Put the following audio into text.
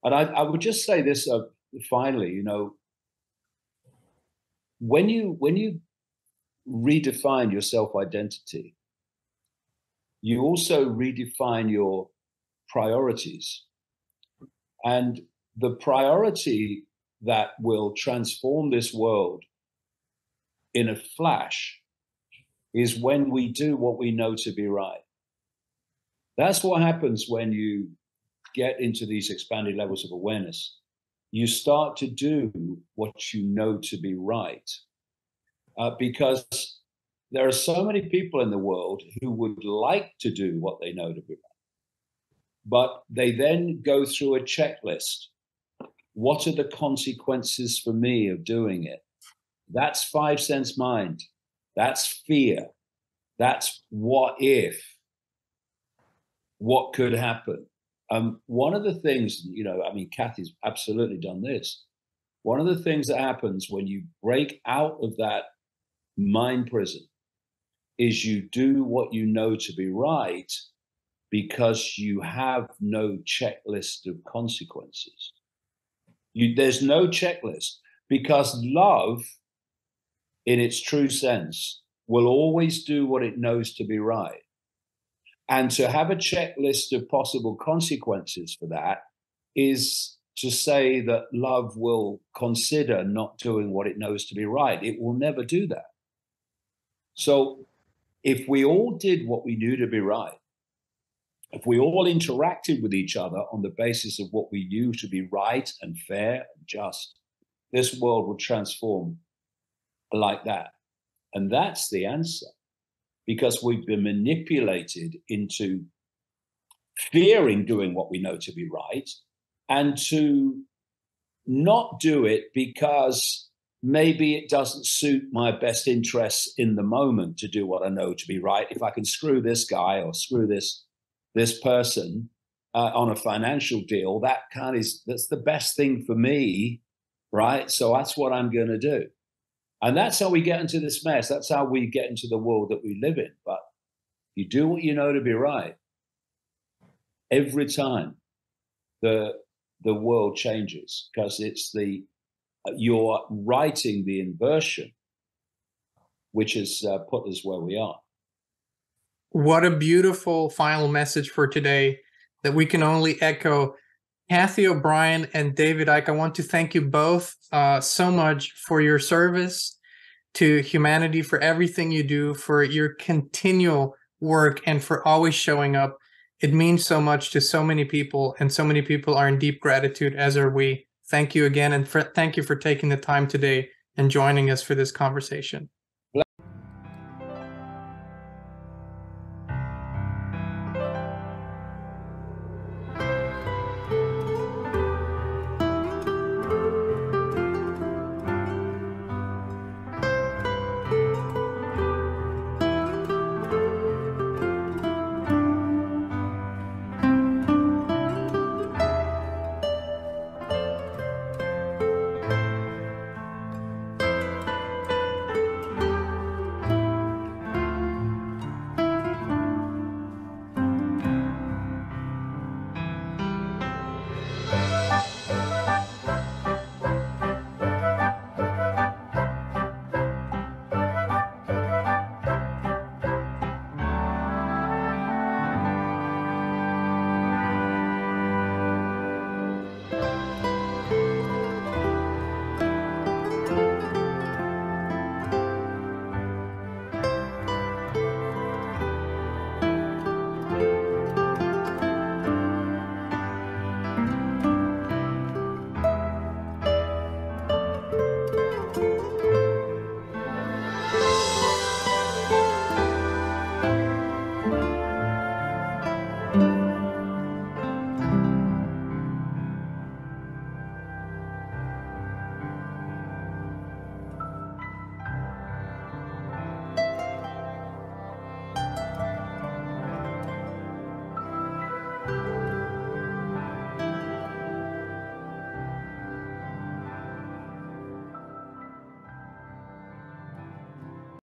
And I would just say this finally, when you redefine your self-identity, you also redefine your priorities. And the priority that will transform this world in a flash is when we do what we know to be right. That's what happens when you get into these expanded levels of awareness. You start to do what you know to be right. Because there are so many people in the world who would like to do what they know to be right. But they then go through a checklist. What are the consequences for me of doing it? That's 5 sense mind. That's fear. That's what if. What could happen? One of the things, Kathy's absolutely done this. One of the things that happens when you break out of that mind prison is you do what you know to be right because you have no checklist of consequences. There's no checklist because love, in its true sense, will always do what it knows to be right. And to have a checklist of possible consequences for that is to say that love will consider not doing what it knows to be right. It will never do that. So if we all did what we knew to be right, if we all interacted with each other on the basis of what we knew to be right and fair and just, this world would transform like that. And that's the answer, because we've been manipulated into fearing doing what we know to be right and to not do it because maybe it doesn't suit my best interests in the moment to do what I know to be right. If I can screw this guy or screw this person on a financial deal, that's the best thing for me, right? So that's what I'm going to do. And that's how we get into this mess. That's how we get into the world that we live in. But you do what you know to be right. Every time the world changes, because you're writing the inversion, which has put us where we are. What a beautiful final message for today that we can only echo. Kathy O'Brien and David Icke, I want to thank you both so much for your service to humanity, for everything you do, for your continual work, and for always showing up. It means so much to so many people, and so many people are in deep gratitude, as are we. Thank you again, and thank you for taking the time today and joining us for this conversation.